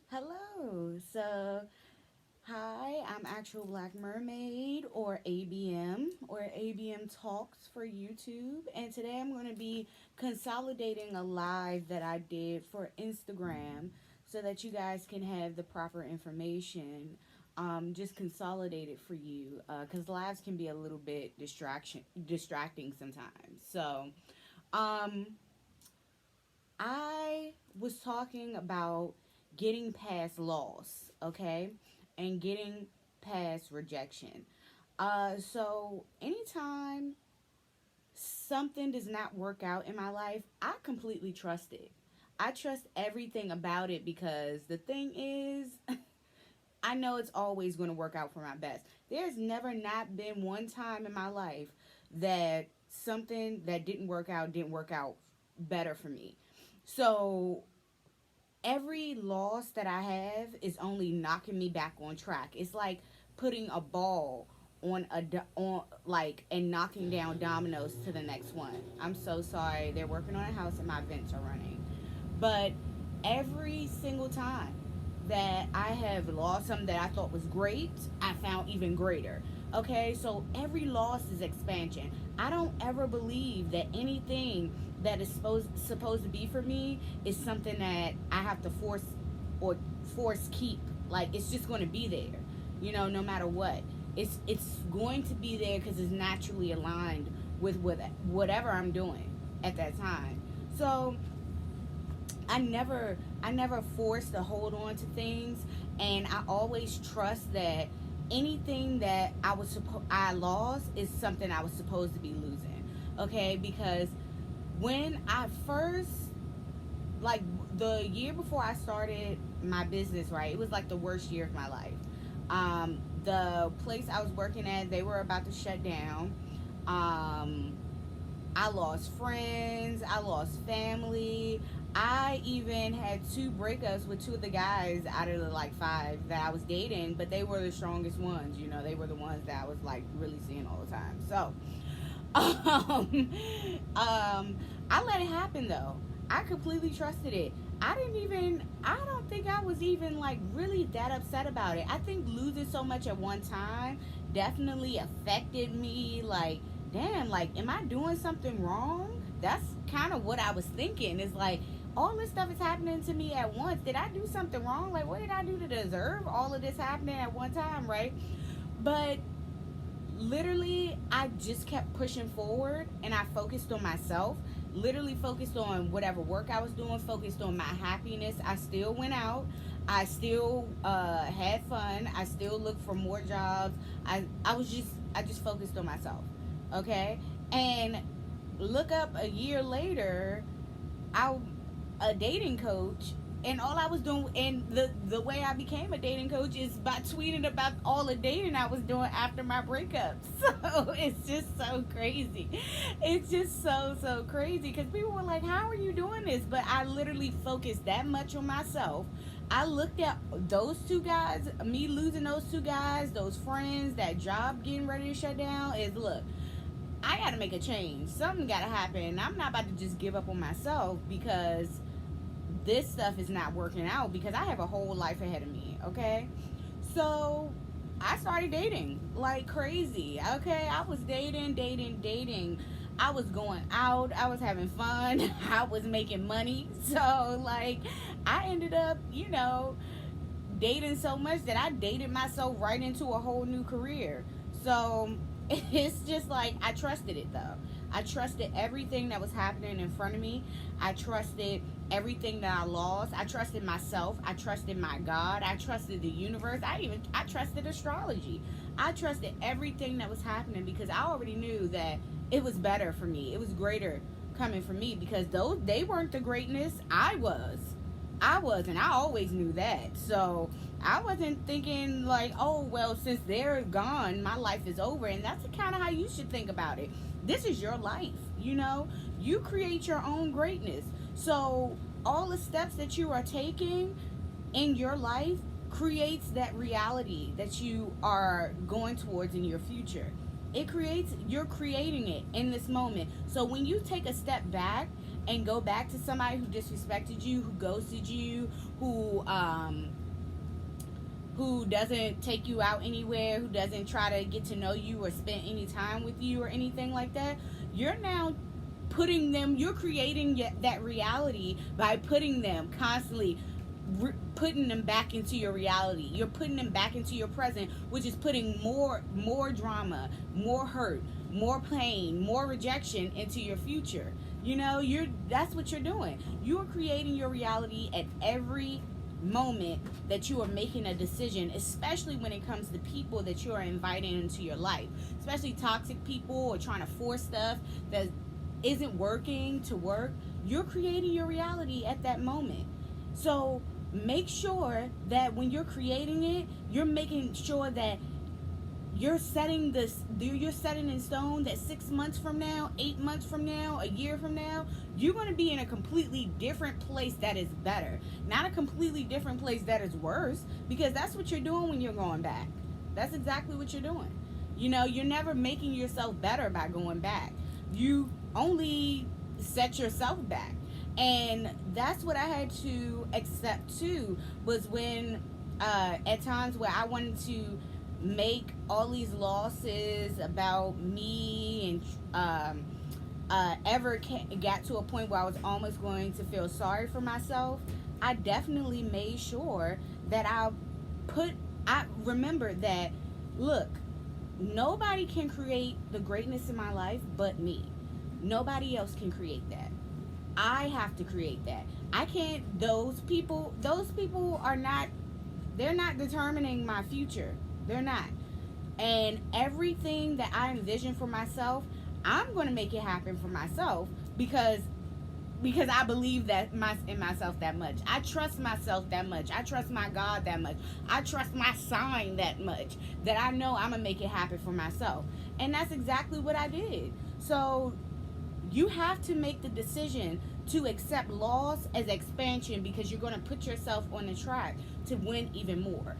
Hello. Hi, I'm Actual Black Mermaid or ABM or ABM Talks for YouTube. And today I'm going to be consolidating a live that I did for Instagram so that you guys can have the proper information. Just consolidate it for you because lives can be a little bit distracting sometimes. Um, I was talking about getting past loss, okay, and getting past rejection. So anytime something does not work out in my life, I completely trust it. I trust everything about it because the thing is, I know it's always going to work out for my best. There's never not been one time in my life that something that didn't work out better for me. So every loss that I have is only knocking me back on track. It's like putting a ball on like and knocking down dominoes to the next one. I'm so sorry. They're working on a house and my vents are running. But every single time that I have lost something that I thought was great, I found even greater. Okay, so every loss is expansion. I don't ever believe that anything that is supposed to be for me is something that I have to or force keep. Like it's just going to be there, no matter what. It's going to be there because it's naturally aligned with whatever I'm doing at that time. So I never force to hold on to things, and I always trust that anything that I lost is something I was supposed to be losing. Okay, because when I first like the year before I started my business, right, it was like the worst year of my life. The place I was working at, they were about to shut down. Um, I lost friends, I lost family. I even had two breakups with two of the guys out of the like five that I was dating, but they were the strongest ones. They were the ones that I was like really seeing all the time. So, um, I let it happen though. I completely trusted it. I don't think I was even like really that upset about it. I think losing so much at one time definitely affected me. Like, damn, like, am I doing something wrong? That's kind of what I was thinking. Is like, all this stuff is happening to me at once. Did I do something wrong? Like, what did I do to deserve all of this happening at one time, right? But literally I just kept pushing forward and I focused on myself, literally focused on whatever work I was doing, focused on my happiness. I still went out, I still had fun, I still looked for more jobs. I just focused on myself. Okay. And look up a year later, I a dating coach, and all I was doing, and the way I became a dating coach is by tweeting about all the dating I was doing after my breakup. So it's just so crazy. It's just so crazy because people were like, "How are you doing this?" But I literally focused that much on myself. I looked at those two guys, me losing those two guys, those friends, that job getting ready to shut down. Is look, I got to make a change. Something got to happen. I'm not about to just give up on myself because this stuff is not working out because I have a whole life ahead of me, okay? So I started dating like crazy, okay? I was dating. I was going out, I was having fun, I was making money. So, like, I ended up, dating so much that I dated myself right into a whole new career. So it's just like I trusted it though. I trusted everything that was happening in front of me. I trusted everything that I lost. I trusted myself. I trusted my God. I trusted the universe. I trusted astrology. I trusted everything that was happening because I already knew that it was better for me. It was greater coming for me because those they weren't the greatness. I was, and I always knew that. So I wasn't thinking like, oh well, since they're gone, my life is over. And that's kind of how you should think about it. This is your life, You create your own greatness. So all the steps that you are taking in your life creates that reality that you are going towards in your future. You're creating it in this moment. So when you take a step back and go back to somebody who disrespected you, who ghosted you, who doesn't take you out anywhere, who doesn't try to get to know you or spend any time with you or anything like that, you're now you're creating that reality by putting them constantly, putting them back into your reality. You're putting them back into your present, which is putting more drama, more hurt, more pain, more rejection into your future. That's what you're doing. You are creating your reality at every moment that you are making a decision, especially when it comes to people that you are inviting into your life, especially toxic people or trying to force stuff that isn't working to work. You're creating your reality at that moment. So make sure that when you're creating it, you're making sure that you're setting in stone that 6 months from now, 8 months from now, a year from now, you're going to be in a completely different place that is better, not a completely different place that is worse, because that's what you're doing when you're going back. That's exactly what you're doing. You're never making yourself better by going back. You only set yourself back. And that's what I had to accept too, was when at times where I wanted to make all these losses about me, and got to a point where I was almost going to feel sorry for myself, I definitely made sure that I remembered that, look, nobody can create the greatness in my life but me. Nobody else can create that. I have to create that. I can't. Those people are not. They're not determining my future. They're not. And everything that I envision for myself, I'm going to make it happen for myself, because I believe in myself that much. I trust myself that much. I trust my God that much. I trust my sign that much, that I know I'm going to make it happen for myself. And that's exactly what I did. So you have to make the decision to accept loss as expansion, because you're going to put yourself on the track to win even more.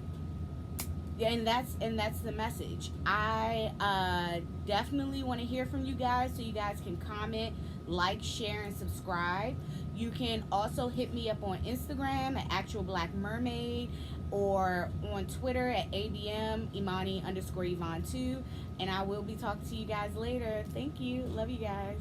And that's the message. I definitely want to hear from you guys, so you guys can comment, like, share, and subscribe. You can also hit me up on Instagram at Actual Black Mermaid, or on Twitter at ABM Imani _Yvonne 2. And I will be talking to you guys later. Thank you. Love you guys.